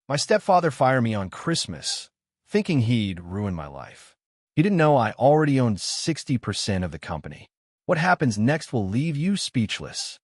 My stepfather fired me on Christmas, thinking he'd ruin my life. He didn't know I already owned 60% of the company. What happens next will leave you speechless.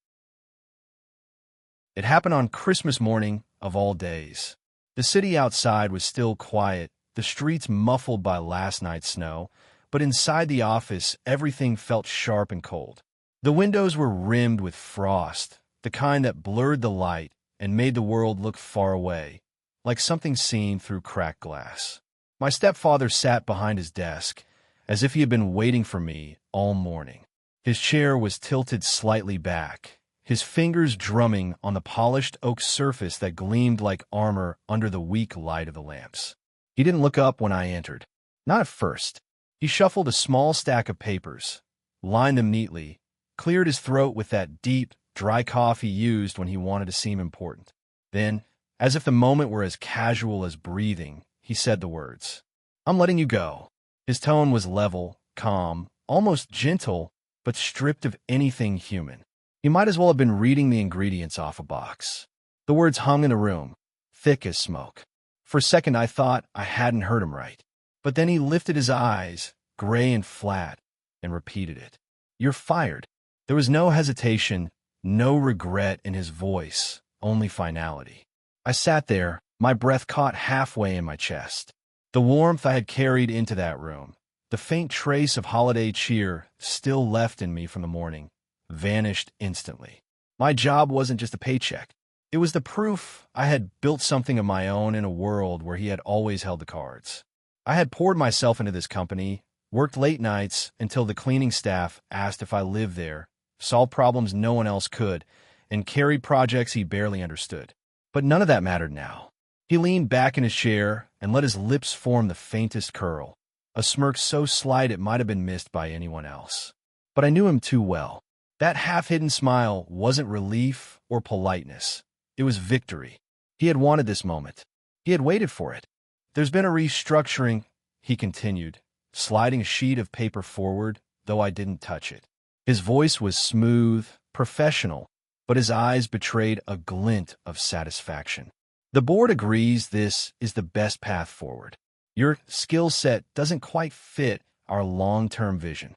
It happened on Christmas morning, of all days. The city outside was still quiet, the streets muffled by last night's snow, but inside the office everything felt sharp and cold. The windows were rimmed with frost, the kind that blurred the light and made the world look far away, like something seen through cracked glass. My stepfather sat behind his desk, as if he had been waiting for me all morning. His chair was tilted slightly back, his fingers drumming on the polished oak surface that gleamed like armor under the weak light of the lamps. He didn't look up when I entered. Not at first. He shuffled a small stack of papers, lined them neatly, cleared his throat with that deep, dry cough he used when he wanted to seem important. Then, as if the moment were as casual as breathing, he said the words, "I'm letting you go." His tone was level, calm, almost gentle, but stripped of anything human. He might as well have been reading the ingredients off a box. The words hung in the room, thick as smoke. For a second I thought I hadn't heard him right. But then he lifted his eyes, gray and flat, and repeated it. "You're fired." There was no hesitation, no regret in his voice, only finality. I sat there, my breath caught halfway in my chest. The warmth I had carried into that room, the faint trace of holiday cheer still left in me from the morning, vanished instantly. My job wasn't just a paycheck. It was the proof I had built something of my own in a world where he had always held the cards. I had poured myself into this company, worked late nights until the cleaning staff asked if I lived there, solved problems no one else could, and carried projects he barely understood. But none of that mattered now. He leaned back in his chair and let his lips form the faintest curl, a smirk so slight it might have been missed by anyone else. But I knew him too well. That half-hidden smile wasn't relief or politeness. It was victory. He had wanted this moment. He had waited for it. "There's been a restructuring," he continued, sliding a sheet of paper forward, though I didn't touch it. His voice was smooth, professional, but his eyes betrayed a glint of satisfaction. "The board agrees this is the best path forward. Your skill set doesn't quite fit our long-term vision."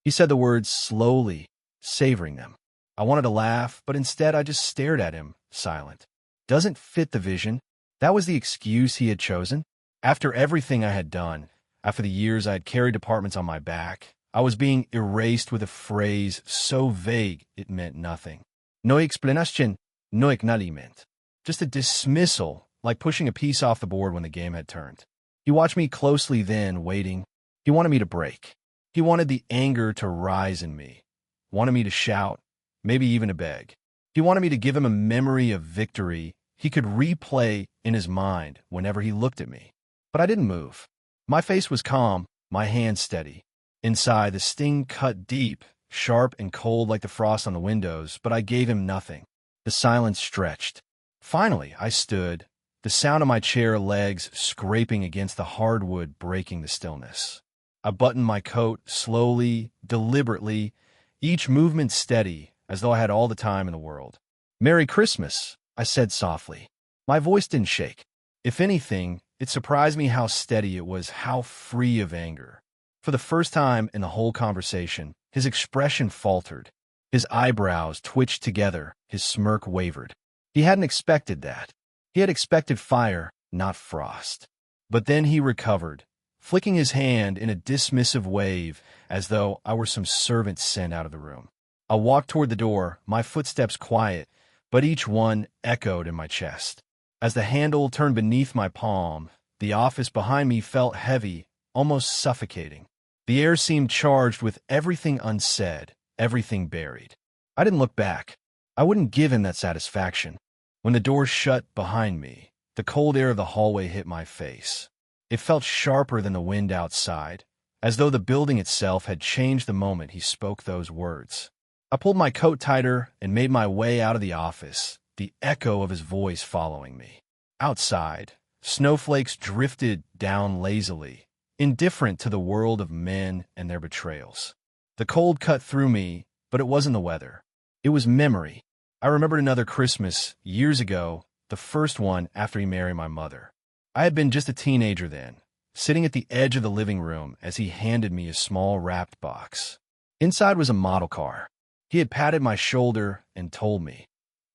He said the words slowly, savoring them. I wanted to laugh, but instead I just stared at him, silent. "Doesn't fit the vision?" That was the excuse he had chosen? After everything I had done, after the years I had carried departments on my back, I was being erased with a phrase so vague it meant nothing. No explanation, no acknowledgement. Just a dismissal, like pushing a piece off the board when the game had turned. He watched me closely then, waiting. He wanted me to break. He wanted the anger to rise in me. Wanted me to shout, maybe even to beg. He wanted me to give him a memory of victory he could replay in his mind whenever he looked at me. But I didn't move. My face was calm, my hands steady. Inside, the sting cut deep, sharp and cold like the frost on the windows, but I gave him nothing. The silence stretched. Finally, I stood, the sound of my chair legs scraping against the hardwood breaking the stillness. I buttoned my coat slowly, deliberately, each movement steady, as though I had all the time in the world. "Merry Christmas," I said softly. My voice didn't shake. If anything, it surprised me how steady it was, how free of anger. For the first time in the whole conversation, his expression faltered. His eyebrows twitched together, his smirk wavered. He hadn't expected that. He had expected fire, not frost. But then he recovered, flicking his hand in a dismissive wave as though I were some servant sent out of the room. I walked toward the door, my footsteps quiet, but each one echoed in my chest. As the handle turned beneath my palm, the office behind me felt heavy, almost suffocating. The air seemed charged with everything unsaid, everything buried. I didn't look back. I wouldn't give him that satisfaction. When the door shut behind me, the cold air of the hallway hit my face. It felt sharper than the wind outside, as though the building itself had changed the moment he spoke those words. I pulled my coat tighter and made my way out of the office, the echo of his voice following me. Outside, snowflakes drifted down lazily, indifferent to the world of men and their betrayals. The cold cut through me, but it wasn't the weather. It was memory. I remembered another Christmas, years ago, the first one after he married my mother. I had been just a teenager then, sitting at the edge of the living room as he handed me a small wrapped box. Inside was a model car. He had patted my shoulder and told me,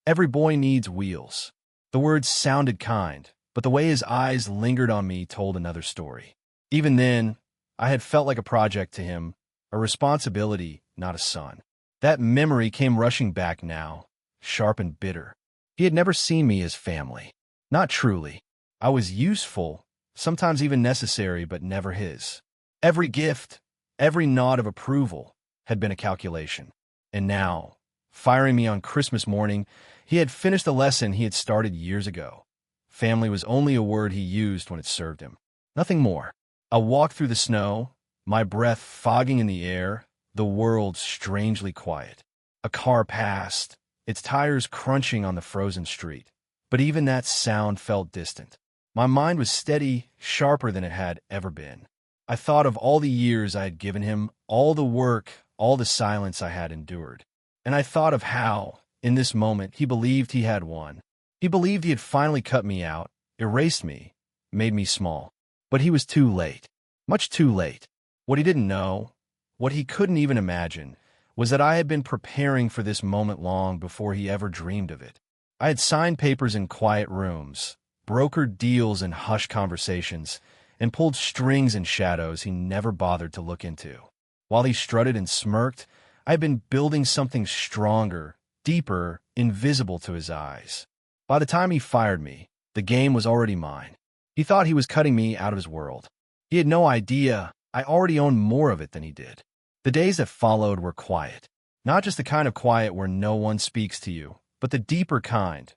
"Every boy needs wheels." The words sounded kind, but the way his eyes lingered on me told another story. Even then, I had felt like a project to him, a responsibility, not a son. That memory came rushing back now, sharp and bitter. He had never seen me as family. Not truly. I was useful, sometimes even necessary, but never his. Every gift, every nod of approval had been a calculation. And now, firing me on Christmas morning, he had finished a lesson he had started years ago. Family was only a word he used when it served him. Nothing more. I walked through the snow, my breath fogging in the air, the world strangely quiet. A car passed, its tires crunching on the frozen street. But even that sound felt distant. My mind was steady, sharper than it had ever been. I thought of all the years I had given him, all the work, all the silence I had endured. And I thought of how, in this moment, he believed he had won. He believed he had finally cut me out, erased me, made me small. But he was too late. Much too late. What he didn't know, what he couldn't even imagine, was that I had been preparing for this moment long before he ever dreamed of it. I had signed papers in quiet rooms, brokered deals in hushed conversations, and pulled strings in shadows he never bothered to look into. While he strutted and smirked, I had been building something stronger, deeper, invisible to his eyes. By the time he fired me, the game was already mine. He thought he was cutting me out of his world. He had no idea I already owned more of it than he did. The days that followed were quiet. Not just the kind of quiet where no one speaks to you, but the deeper kind.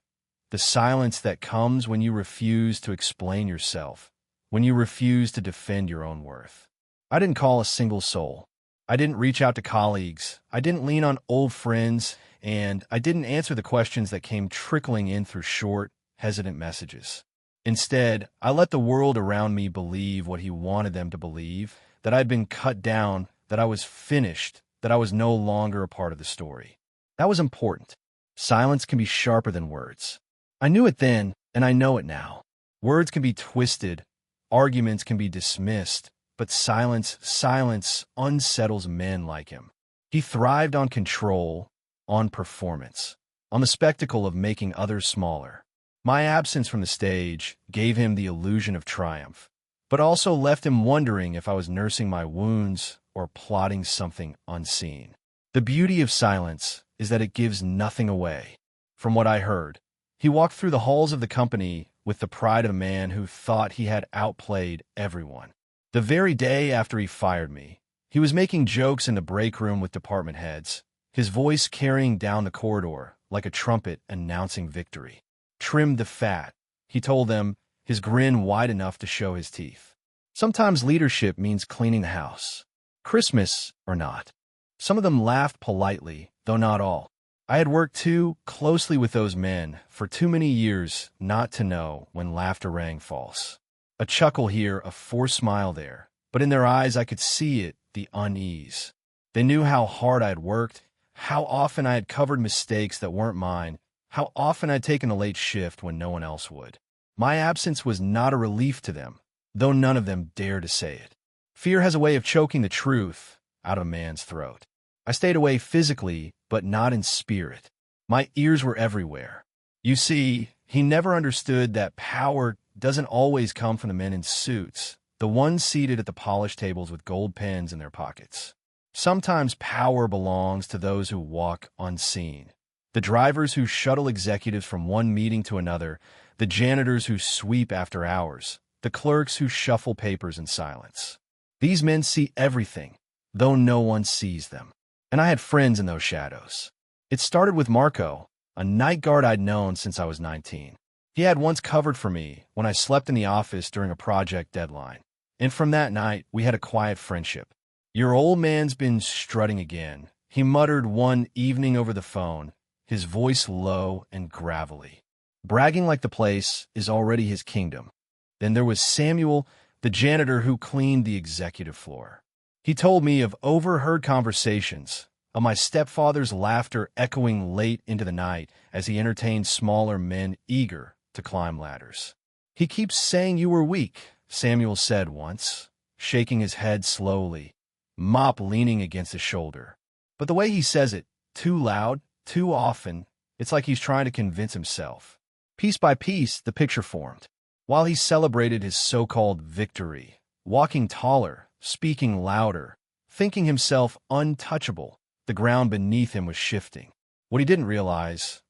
The silence that comes when you refuse to explain yourself, when you refuse to defend your own worth. I didn't call a single soul. I didn't reach out to colleagues. I didn't lean on old friends, and I didn't answer the questions that came trickling in through short, hesitant messages. Instead, I let the world around me believe what he wanted them to believe, that I'd been cut down, that I was finished, that I was no longer a part of the story. That was important. Silence can be sharper than words. I knew it then, and I know it now. Words can be twisted, arguments can be dismissed, but silence unsettles men like him. He thrived on control, on performance, on the spectacle of making others smaller. My absence from the stage gave him the illusion of triumph, but also left him wondering if I was nursing my wounds or plotting something unseen. The beauty of silence is that it gives nothing away. From what I heard, he walked through the halls of the company with the pride of a man who thought he had outplayed everyone. The very day after he fired me, he was making jokes in the break room with department heads, his voice carrying down the corridor like a trumpet announcing victory. "Trim the fat," he told them, his grin wide enough to show his teeth. Sometimes leadership means cleaning the house. Christmas or not. Some of them laughed politely, though not all. I had worked too closely with those men for too many years not to know when laughter rang false. A chuckle here, a forced smile there, but in their eyes I could see it, the unease. They knew how hard I had worked, how often I had covered mistakes that weren't mine, how often I'd taken a late shift when no one else would. My absence was not a relief to them, though none of them dared to say it. Fear has a way of choking the truth out of a man's throat. I stayed away physically, but not in spirit. My ears were everywhere. You see, he never understood that power doesn't always come from the men in suits, the ones seated at the polished tables with gold pens in their pockets. Sometimes power belongs to those who walk unseen. The drivers who shuttle executives from one meeting to another, the janitors who sweep after hours, the clerks who shuffle papers in silence. These men see everything, though no one sees them. And I had friends in those shadows. It started with Marco, a night guard I'd known since I was 19. He had once covered for me when I slept in the office during a project deadline. And from that night, we had a quiet friendship. "Your old man's been strutting again," he muttered one evening over the phone, his voice low and gravelly. Bragging like the place is already his kingdom. Then there was Samuel, the janitor who cleaned the executive floor. He told me of overheard conversations, of my stepfather's laughter echoing late into the night as he entertained smaller men eager to climb ladders. "He keeps saying you were weak," Samuel said once, shaking his head slowly, mop leaning against his shoulder. But the way he says it, too loud, too often, it's like he's trying to convince himself. Piece by piece, the picture formed. While he celebrated his so-called victory, walking taller, speaking louder, thinking himself untouchable, the ground beneath him was shifting. What he couldn't realize,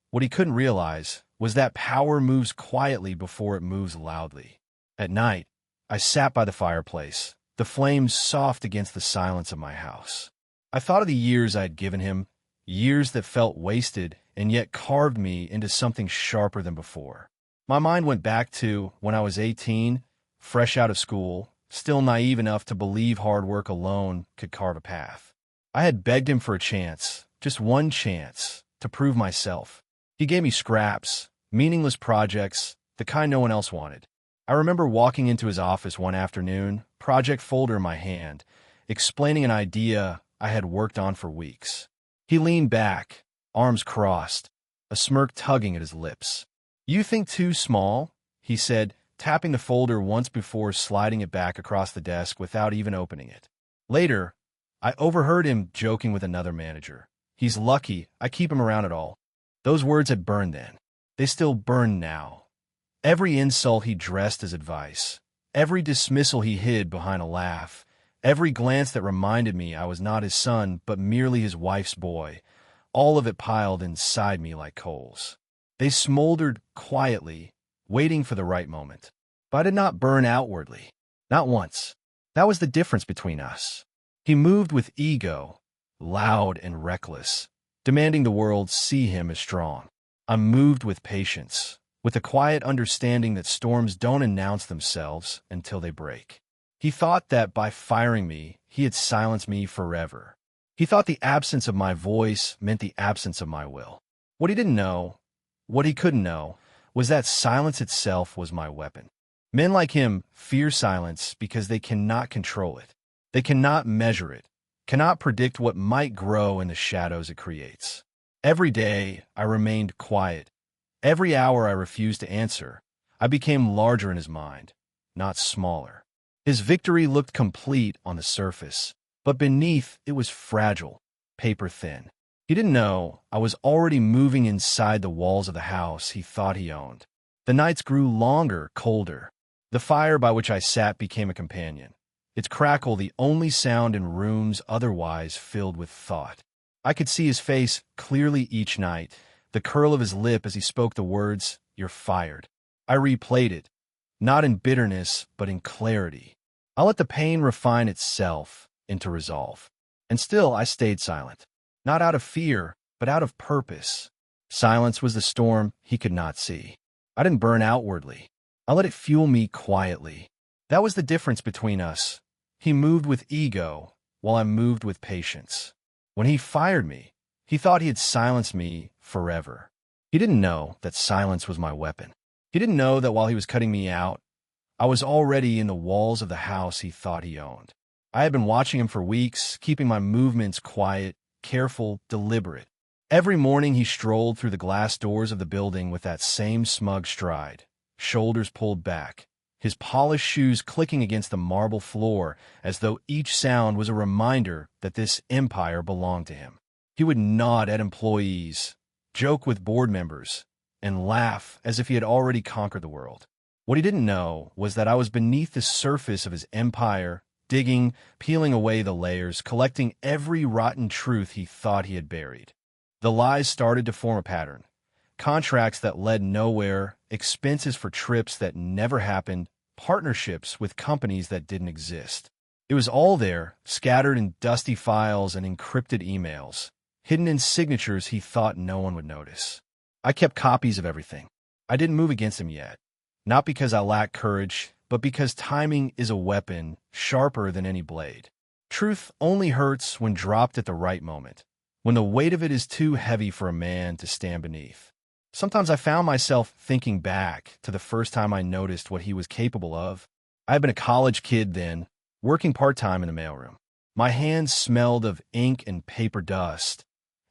was that power moves quietly before it moves loudly. At night, I sat by the fireplace, the flames soft against the silence of my house. I thought of the years I had given him, years that felt wasted and yet carved me into something sharper than before. My mind went back to when I was 18, fresh out of school, still naive enough to believe hard work alone could carve a path. I had begged him for a chance, just one chance, to prove myself. He gave me scraps, meaningless projects, the kind no one else wanted. I remember walking into his office one afternoon, project folder in my hand, explaining an idea I had worked on for weeks. He leaned back, arms crossed, a smirk tugging at his lips. "You think too small?" he said, tapping the folder once before sliding it back across the desk without even opening it. Later, I overheard him joking with another manager. "He's lucky I keep him around at all." Those words had burned then. They still burn now. Every insult he dressed as advice, every dismissal he hid behind a laugh, every glance that reminded me I was not his son but merely his wife's boy, all of it piled inside me like coals. They smoldered quietly, waiting for the right moment. But I did not burn outwardly. Not once. That was the difference between us. He moved with ego, loud and reckless, demanding the world see him as strong. I moved with patience, with a quiet understanding that storms don't announce themselves until they break. He thought that by firing me, he had silenced me forever. He thought the absence of my voice meant the absence of my will. What he couldn't know, was that silence itself was my weapon. Men like him fear silence because they cannot control it. They cannot measure it, cannot predict what might grow in the shadows it creates. Every day, I remained quiet. Every hour I refused to answer, I became larger in his mind, not smaller. His victory looked complete on the surface, but beneath it was fragile, paper thin. He didn't know I was already moving inside the walls of the house he thought he owned. The nights grew longer, colder. The fire by which I sat became a companion. Its crackle the only sound in rooms otherwise filled with thought. I could see his face clearly each night, the curl of his lip as he spoke the words, "You're fired." I replayed it, not in bitterness, but in clarity. I let the pain refine itself into resolve. And still I stayed silent, not out of fear, but out of purpose. Silence was the storm he could not see. I didn't burn outwardly. I let it fuel me quietly. That was the difference between us. He moved with ego, while I moved with patience. When he fired me, he thought he had silenced me forever. He didn't know that silence was my weapon. He didn't know that while he was cutting me out, I was already in the walls of the house he thought he owned. I had been watching him for weeks, keeping my movements quiet, careful, deliberate. Every morning he strolled through the glass doors of the building with that same smug stride, shoulders pulled back, his polished shoes clicking against the marble floor as though each sound was a reminder that this empire belonged to him. He would nod at employees, joke with board members, and laugh as if he had already conquered the world. What he didn't know was that I was beneath the surface of his empire, digging, peeling away the layers, collecting every rotten truth he thought he had buried. The lies started to form a pattern. Contracts that led nowhere, expenses for trips that never happened, partnerships with companies that didn't exist. It was all there, scattered in dusty files and encrypted emails, hidden in signatures he thought no one would notice. I kept copies of everything. I didn't move against him yet. Not because I lacked courage, but because timing is a weapon sharper than any blade. Truth only hurts when dropped at the right moment, when the weight of it is too heavy for a man to stand beneath. Sometimes I found myself thinking back to the first time I noticed what he was capable of. I had been a college kid then, working part-time in the mailroom. My hands smelled of ink and paper dust,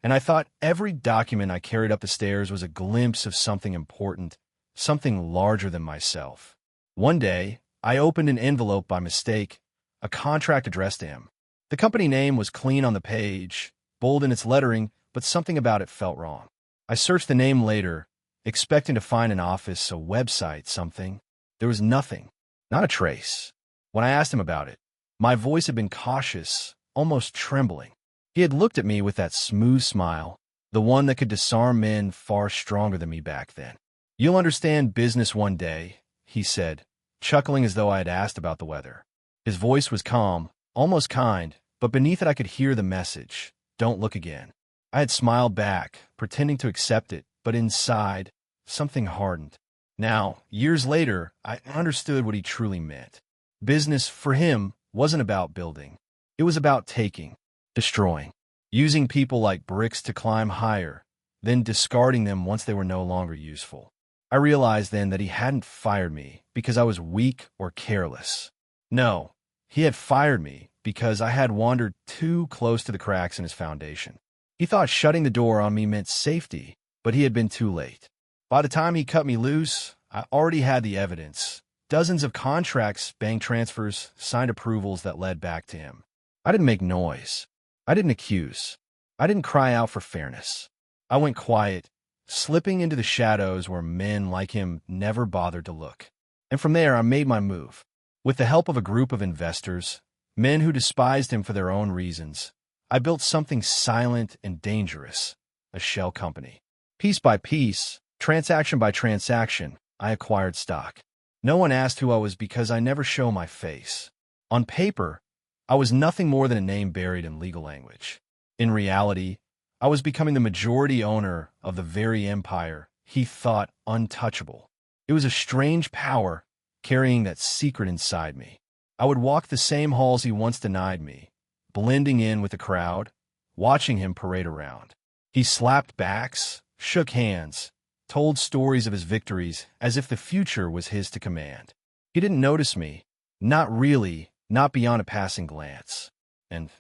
and I thought every document I carried up the stairs was a glimpse of something important, something larger than myself. One day, I opened an envelope by mistake, a contract addressed to him. The company name was clean on the page, bold in its lettering, but something about it felt wrong. I searched the name later, expecting to find an office, a website, something. There was nothing, not a trace. When I asked him about it, my voice had been cautious, almost trembling. He had looked at me with that smooth smile, the one that could disarm men far stronger than me back then. "You'll understand business one day," he said, chuckling as though I had asked about the weather. His voice was calm, almost kind, but beneath it I could hear the message, "Don't look again." I had smiled back, pretending to accept it, but inside, something hardened. Now, years later, I understood what he truly meant. Business, for him, wasn't about building. It was about taking, destroying, using people like bricks to climb higher, then discarding them once they were no longer useful. I realized then that he hadn't fired me because I was weak or careless. No, he had fired me because I had wandered too close to the cracks in his foundation. He thought shutting the door on me meant safety, but he had been too late. By the time he cut me loose, I already had the evidence. Dozens of contracts, bank transfers, signed approvals that led back to him. I didn't make noise. I didn't accuse. I didn't cry out for fairness. I went quiet, slipping into the shadows where men like him never bothered to look. And from there, I made my move. With the help of a group of investors, men who despised him for their own reasons, I built something silent and dangerous, a shell company. Piece by piece, transaction by transaction, I acquired stock. No one asked who I was because I never show my face. On paper, I was nothing more than a name buried in legal language. In reality, I was becoming the majority owner of the very empire he thought untouchable. It was a strange power carrying that secret inside me. I would walk the same halls he once denied me, blending in with the crowd, watching him parade around. He slapped backs, shook hands, told stories of his victories as if the future was his to command. He didn't notice me, not really, not beyond a passing glance. And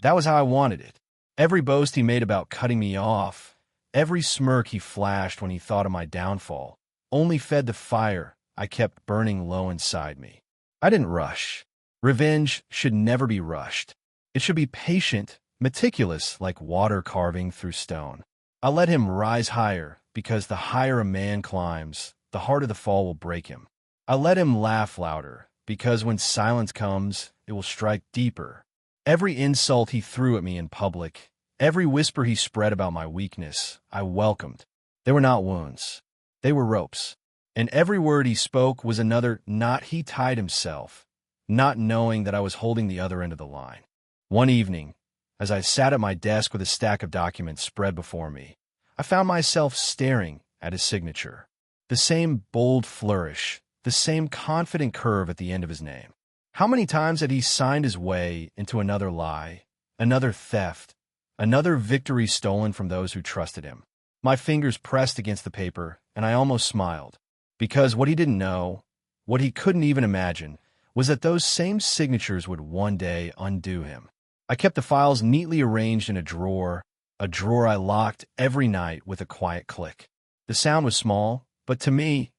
that was how I wanted it. Every boast he made about cutting me off, every smirk he flashed when he thought of my downfall, only fed the fire I kept burning low inside me. I didn't rush. Revenge should never be rushed. It should be patient, meticulous, like water carving through stone. I let him rise higher, because the higher a man climbs, the harder the fall will break him. I let him laugh louder, because when silence comes, it will strike deeper. Every insult he threw at me in public, every whisper he spread about my weakness, I welcomed. They were not wounds. They were ropes. And every word he spoke was another knot he tied himself, not knowing that I was holding the other end of the line. One evening, as I sat at my desk with a stack of documents spread before me, I found myself staring at his signature. The same bold flourish, the same confident curve at the end of his name. How many times had he signed his way into another lie, another theft, another victory stolen from those who trusted him? My fingers pressed against the paper, and I almost smiled, because what he didn't know, what he couldn't even imagine, was that those same signatures would one day undo him. I kept the files neatly arranged in a drawer I locked every night with a quiet click. The sound was small, but to me,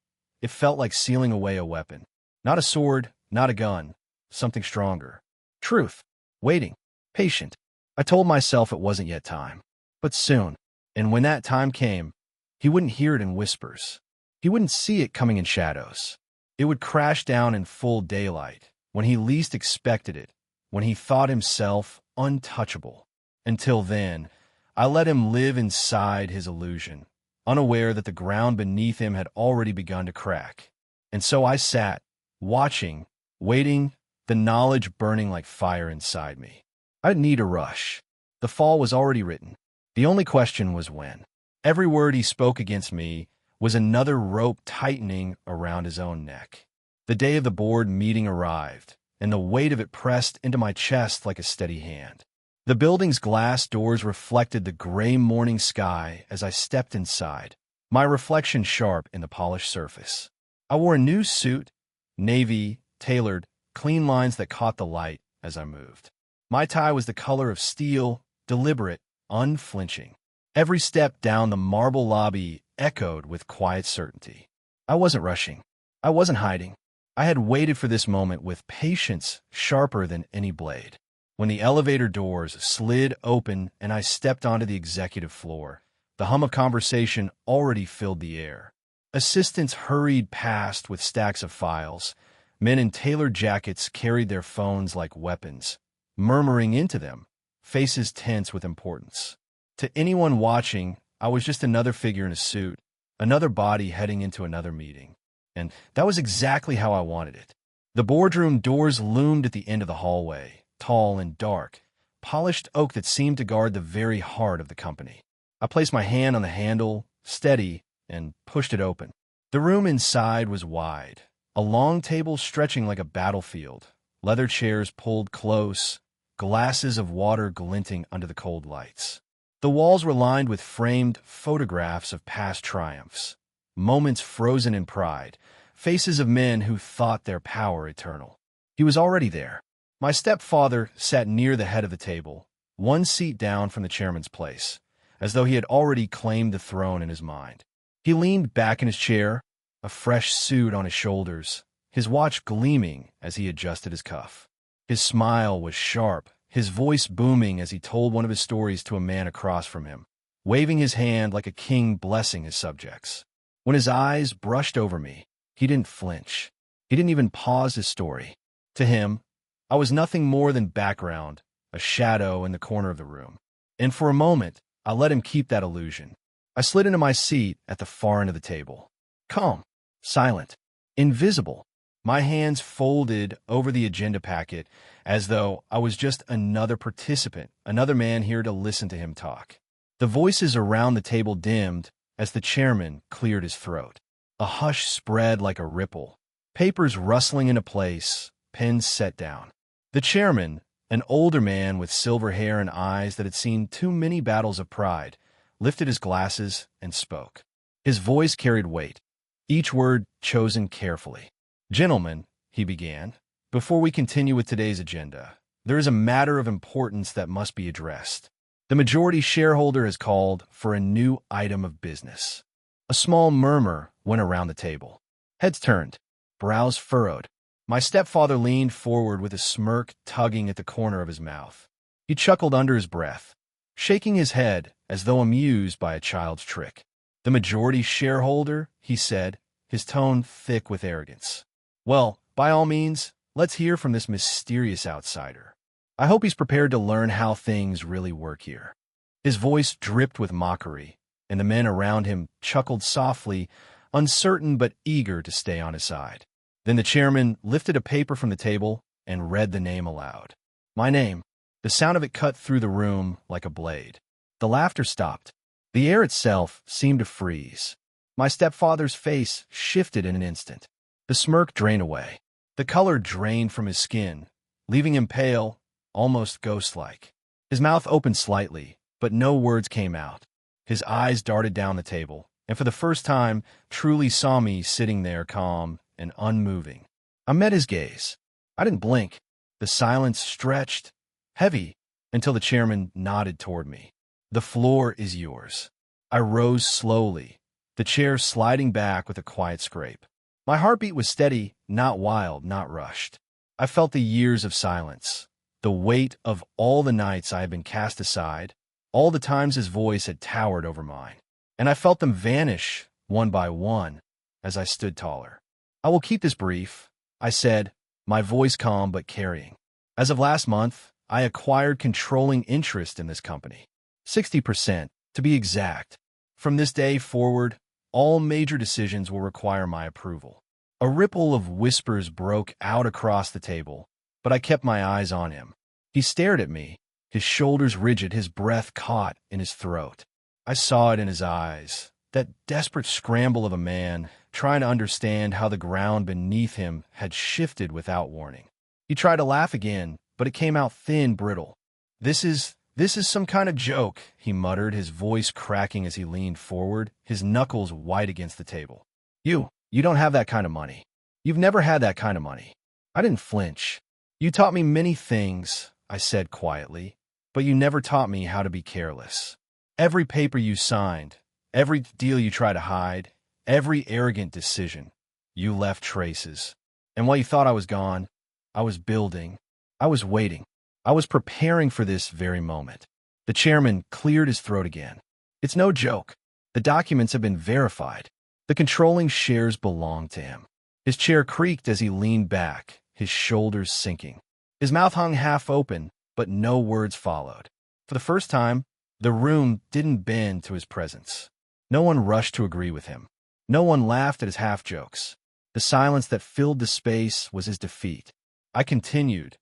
it felt like sealing away a weapon. Not a sword, not a gun, something stronger. Truth. Waiting. Patient. I told myself it wasn't yet time. But soon. And when that time came, he wouldn't hear it in whispers. He wouldn't see it coming in shadows. It would crash down in full daylight, when he least expected it, when he thought himself untouchable. Until then, I let him live inside his illusion, unaware that the ground beneath him had already begun to crack. And so I sat, watching, waiting, the knowledge burning like fire inside me. I didn't need a rush. The fall was already written. The only question was when. Every word he spoke against me was another rope tightening around his own neck. The day of the board meeting arrived, and the weight of it pressed into my chest like a steady hand. The building's glass doors reflected the gray morning sky as I stepped inside, my reflection sharp in the polished surface. I wore a new suit, navy, tailored, clean lines that caught the light as I moved. My tie was the color of steel, deliberate, unflinching. Every step down the marble lobby echoed with quiet certainty. I wasn't rushing. I wasn't hiding. I had waited for this moment with patience sharper than any blade. When the elevator doors slid open and I stepped onto the executive floor, the hum of conversation already filled the air. Assistants hurried past with stacks of files. Men in tailored jackets carried their phones like weapons, murmuring into them, faces tense with importance. To anyone watching, I was just another figure in a suit, another body heading into another meeting. And that was exactly how I wanted it. The boardroom doors loomed at the end of the hallway, tall and dark, polished oak that seemed to guard the very heart of the company. I placed my hand on the handle, steady, and pushed it open. The room inside was wide, a long table stretching like a battlefield, leather chairs pulled close, glasses of water glinting under the cold lights. The walls were lined with framed photographs of past triumphs, moments frozen in pride, faces of men who thought their power eternal. He was already there. My stepfather sat near the head of the table, one seat down from the chairman's place, as though he had already claimed the throne in his mind. He leaned back in his chair, a fresh suit on his shoulders, his watch gleaming as he adjusted his cuff. His smile was sharp, his voice booming as he told one of his stories to a man across from him, waving his hand like a king blessing his subjects. When his eyes brushed over me, he didn't flinch. He didn't even pause his story. To him, I was nothing more than background, a shadow in the corner of the room. And for a moment, I let him keep that illusion. I slid into my seat at the far end of the table. Calm, silent, invisible. My hands folded over the agenda packet as though I was just another participant, another man here to listen to him talk. The voices around the table dimmed as the chairman cleared his throat. A hush spread like a ripple, papers rustling into place, pens set down. The chairman, an older man with silver hair and eyes that had seen too many battles of pride, lifted his glasses and spoke. His voice carried weight, each word chosen carefully. Gentlemen, he began, before we continue with today's agenda, there is a matter of importance that must be addressed. The majority shareholder has called for a new item of business. A small murmur went around the table. Heads turned, brows furrowed. My stepfather leaned forward with a smirk tugging at the corner of his mouth. He chuckled under his breath, shaking his head as though amused by a child's trick. The majority shareholder, he said, his tone thick with arrogance. Well, by all means, let's hear from this mysterious outsider. I hope he's prepared to learn how things really work here. His voice dripped with mockery, and the men around him chuckled softly, uncertain but eager to stay on his side. Then the chairman lifted a paper from the table and read the name aloud. My name. The sound of it cut through the room like a blade. The laughter stopped. The air itself seemed to freeze. My stepfather's face shifted in an instant. The smirk drained away. The color drained from his skin, leaving him pale, almost ghost-like. His mouth opened slightly, but no words came out. His eyes darted down the table, and for the first time truly saw me sitting there calm and unmoving. I met his gaze. I didn't blink. The silence stretched, heavy, until the chairman nodded toward me. The floor is yours. I rose slowly, the chair sliding back with a quiet scrape. My heartbeat was steady, not wild, not rushed. I felt the years of silence, the weight of all the nights I had been cast aside, all the times his voice had towered over mine. And I felt them vanish, one by one, as I stood taller. I will keep this brief, I said, my voice calm but carrying. As of last month, I acquired controlling interest in this company. 60%, to be exact. From this day forward, all major decisions will require my approval. A ripple of whispers broke out across the table, but I kept my eyes on him. He stared at me, his shoulders rigid, his breath caught in his throat. I saw it in his eyes, that desperate scramble of a man trying to understand how the ground beneath him had shifted without warning. He tried to laugh again, but it came out thin, brittle. This is some kind of joke, he muttered, his voice cracking as he leaned forward, his knuckles white against the table. You don't have that kind of money. You've never had that kind of money. I didn't flinch. You taught me many things, I said quietly, but you never taught me how to be careless. Every paper you signed, every deal you try to hide, Every arrogant decision. You left traces. And while you thought I was gone, I was building. I was waiting. I was preparing for this very moment. The chairman cleared his throat again. It's no joke. The documents have been verified. The controlling shares belong to him. His chair creaked as he leaned back, his shoulders sinking. His mouth hung half open, but no words followed. For the first time, the room didn't bend to his presence. No one rushed to agree with him. No one laughed at his half-jokes. The silence that filled the space was his defeat. I continued,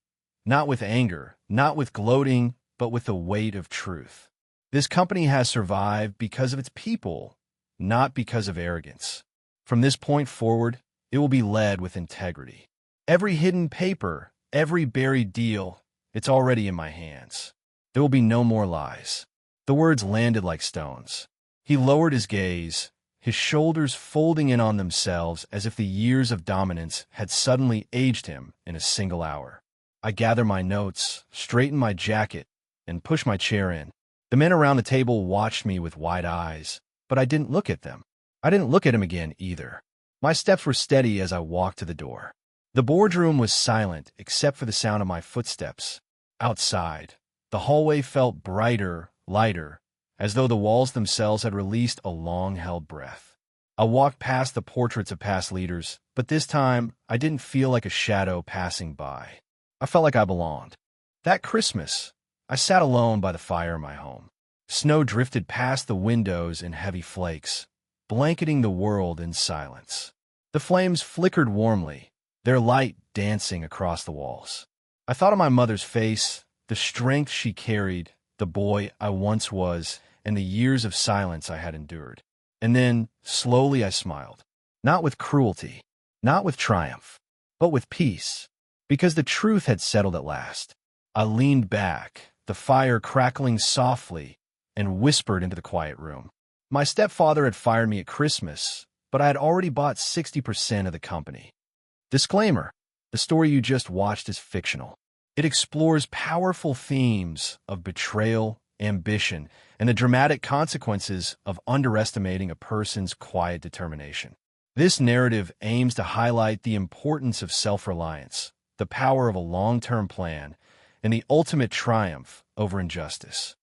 not with anger, not with gloating, but with the weight of truth. This company has survived because of its people, not because of arrogance. From this point forward, it will be led with integrity. Every hidden paper, every buried deal, it's already in my hands. There will be no more lies. The words landed like stones. He lowered his gaze, his shoulders folding in on themselves as if the years of dominance had suddenly aged him in a single hour. I gathered my notes, straightened my jacket, and pushed my chair in. The men around the table watched me with wide eyes, but I didn't look at them. I didn't look at him again either. My steps were steady as I walked to the door. The boardroom was silent except for the sound of my footsteps. Outside, the hallway felt brighter, lighter, as though the walls themselves had released a long-held breath. I walked past the portraits of past leaders, but this time I didn't feel like a shadow passing by. I felt like I belonged. That Christmas, I sat alone by the fire in my home. Snow drifted past the windows in heavy flakes, blanketing the world in silence. The flames flickered warmly, their light dancing across the walls. I thought of my mother's face, the strength she carried, the boy I once was, and the years of silence I had endured. And then, slowly I smiled. Not with cruelty, not with triumph, but with peace. Because the truth had settled at last. I leaned back, the fire crackling softly, and whispered into the quiet room. My stepfather had fired me at Christmas, but I had already bought 60% of the company. Disclaimer: the story you just watched is fictional. It explores powerful themes of betrayal, ambition, and the dramatic consequences of underestimating a person's quiet determination. This narrative aims to highlight the importance of self-reliance, the power of a long-term plan, and the ultimate triumph over injustice.